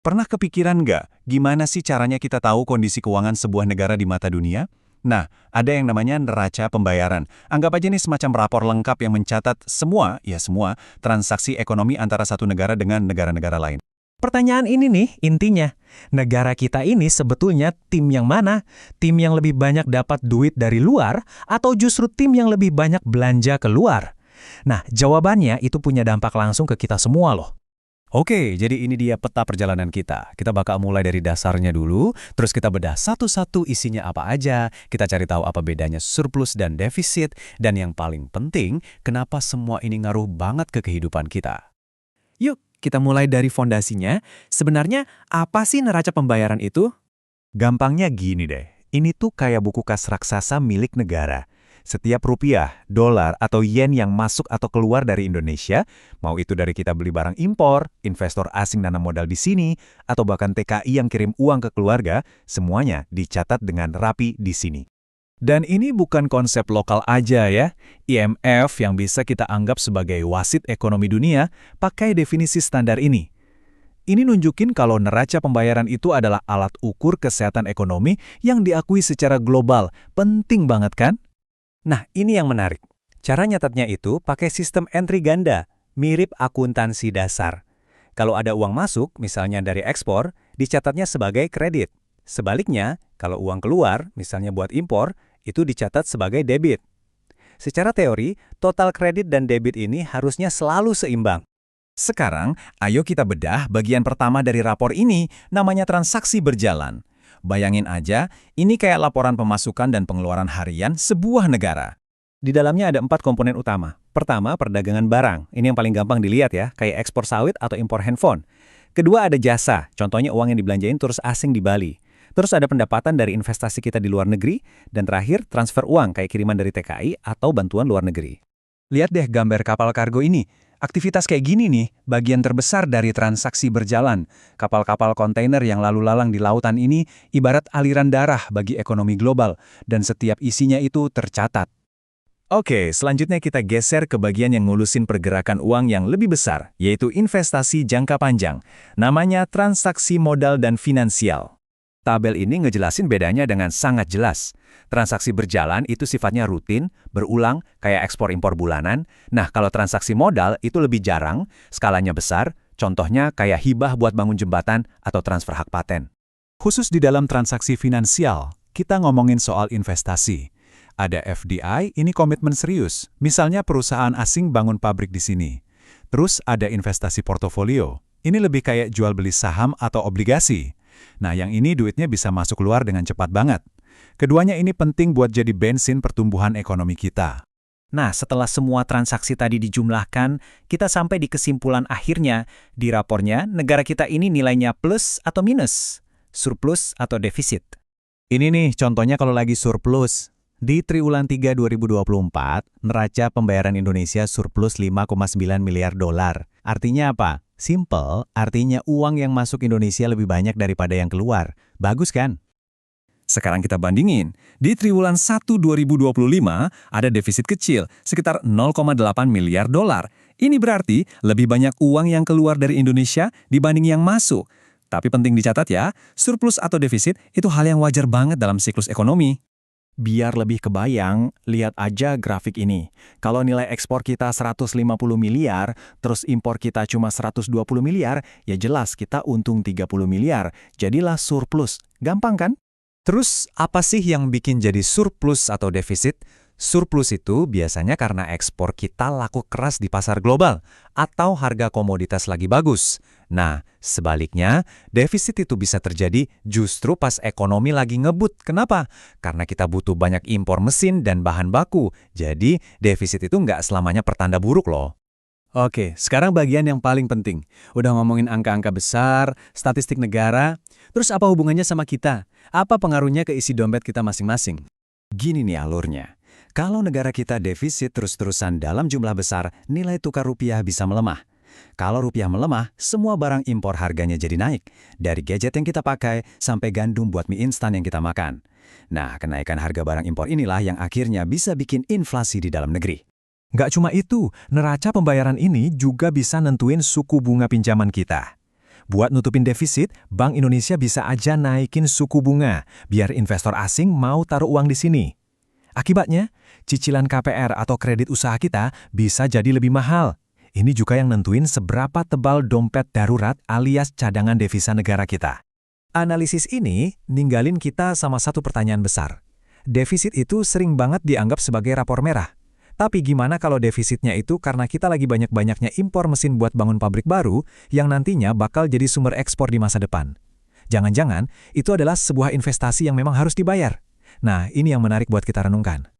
Pernah kepikiran nggak, gimana sih caranya kita tahu kondisi keuangan sebuah negara di mata dunia? Nah, ada yang namanya neraca pembayaran. Anggap aja nih semacam rapor lengkap yang mencatat semua, transaksi ekonomi antara satu negara dengan negara-negara lain. Pertanyaan ini nih, intinya, negara kita ini sebetulnya tim yang mana? Tim yang lebih banyak dapat duit dari luar, atau justru tim yang lebih banyak belanja keluar? Nah, jawabannya itu punya dampak langsung ke kita semua loh. Oke, jadi ini dia peta perjalanan kita. Kita bakal mulai dari dasarnya dulu, terus kita bedah satu-satu isinya apa aja, kita cari tahu apa bedanya surplus dan defisit, dan yang paling penting, kenapa semua ini ngaruh banget ke kehidupan kita. Yuk, kita mulai dari fondasinya. Sebenarnya, apa sih neraca pembayaran itu? Gampangnya gini deh, ini tuh kayak buku kas raksasa milik negara. Setiap rupiah, dolar, atau yen yang masuk atau keluar dari Indonesia, mau itu dari kita beli barang impor, investor asing nanam modal di sini, atau bahkan TKI yang kirim uang ke keluarga, semuanya dicatat dengan rapi di sini. Dan ini bukan konsep lokal aja ya. IMF yang bisa kita anggap sebagai wasit ekonomi dunia, pakai definisi standar ini. Ini nunjukin kalau neraca pembayaran itu adalah alat ukur kesehatan ekonomi yang diakui secara global. Penting banget kan? Nah, ini yang menarik. Cara nyatatnya itu pakai sistem entry ganda, mirip akuntansi dasar. Kalau ada uang masuk, misalnya dari ekspor, dicatatnya sebagai kredit. Sebaliknya, kalau uang keluar, misalnya buat impor, itu dicatat sebagai debit. Secara teori, total kredit dan debit ini harusnya selalu seimbang. Sekarang, ayo kita bedah bagian pertama dari rapor ini, namanya transaksi berjalan. Bayangin aja, ini kayak laporan pemasukan dan pengeluaran harian sebuah negara. Di dalamnya ada 4 komponen utama. Pertama, perdagangan barang. Ini yang paling gampang dilihat ya, kayak ekspor sawit atau impor handphone. Kedua, ada jasa. Contohnya uang yang dibelanjain terus asing di Bali. Terus ada pendapatan dari investasi kita di luar negeri. Dan terakhir, transfer uang kayak kiriman dari TKI atau bantuan luar negeri. Lihat deh gambar kapal kargo ini. Aktivitas kayak gini nih, bagian terbesar dari transaksi berjalan. Kapal-kapal kontainer yang lalu lalang di lautan ini ibarat aliran darah bagi ekonomi global, dan setiap isinya itu tercatat. Oke, selanjutnya kita geser ke bagian yang ngulusin pergerakan uang yang lebih besar, yaitu investasi jangka panjang. Namanya transaksi modal dan finansial. Tabel ini ngejelasin bedanya dengan sangat jelas. Transaksi berjalan itu sifatnya rutin, berulang, kayak ekspor-impor bulanan. Nah, kalau transaksi modal itu lebih jarang, skalanya besar, contohnya kayak hibah buat bangun jembatan atau transfer hak paten. Khusus di dalam transaksi finansial, kita ngomongin soal investasi. Ada FDI, ini komitmen serius. Misalnya perusahaan asing bangun pabrik di sini. Terus ada investasi portofolio. Ini lebih kayak jual beli saham atau obligasi. Nah, yang ini duitnya bisa masuk keluar dengan cepat banget. Keduanya ini penting buat jadi bensin pertumbuhan ekonomi kita. Nah, setelah semua transaksi tadi dijumlahkan, kita sampai di kesimpulan akhirnya. Di rapornya, negara kita ini nilainya plus atau minus, surplus atau defisit. Ini nih contohnya kalau lagi surplus. Di triwulan 3 2024, neraca pembayaran Indonesia surplus 5,9 miliar dolar. Artinya apa? Simple, artinya uang yang masuk Indonesia lebih banyak daripada yang keluar. Bagus kan? Sekarang kita bandingin. Di triwulan 1 2025 ada defisit kecil, sekitar 0,8 miliar dolar. Ini berarti lebih banyak uang yang keluar dari Indonesia dibanding yang masuk. Tapi penting dicatat ya, surplus atau defisit itu hal yang wajar banget dalam siklus ekonomi. Biar lebih kebayang, lihat aja grafik ini. Kalau nilai ekspor kita 150 miliar, terus impor kita cuma 120 miliar, ya jelas kita untung 30 miliar. Jadilah surplus. Gampang kan? Terus apa sih yang bikin jadi surplus atau defisit? Surplus itu biasanya karena ekspor kita laku keras di pasar global atau harga komoditas lagi bagus. Nah, sebaliknya, defisit itu bisa terjadi justru pas ekonomi lagi ngebut. Kenapa? Karena kita butuh banyak impor mesin dan bahan baku. Jadi, defisit itu nggak selamanya pertanda buruk loh. Oke, sekarang bagian yang paling penting. Udah ngomongin angka-angka besar, statistik negara, terus apa hubungannya sama kita? Apa pengaruhnya ke isi dompet kita masing-masing? Gini nih alurnya. Kalau negara kita defisit terus-terusan dalam jumlah besar, nilai tukar rupiah bisa melemah. Kalau rupiah melemah, semua barang impor harganya jadi naik. Dari gadget yang kita pakai, sampai gandum buat mie instan yang kita makan. Nah, kenaikan harga barang impor inilah yang akhirnya bisa bikin inflasi di dalam negeri. Nggak cuma itu, neraca pembayaran ini juga bisa nentuin suku bunga pinjaman kita. Buat nutupin defisit, Bank Indonesia bisa aja naikin suku bunga, biar investor asing mau taruh uang di sini. Akibatnya, cicilan KPR atau kredit usaha kita bisa jadi lebih mahal. Ini juga yang nentuin seberapa tebal dompet darurat alias cadangan devisa negara kita. Analisis ini ninggalin kita sama satu pertanyaan besar. Defisit itu sering banget dianggap sebagai rapor merah. Tapi gimana kalau defisitnya itu karena kita lagi banyak-banyaknya impor mesin buat bangun pabrik baru yang nantinya bakal jadi sumber ekspor di masa depan? Jangan-jangan itu adalah sebuah investasi yang memang harus dibayar. Nah, ini yang menarik buat kita renungkan.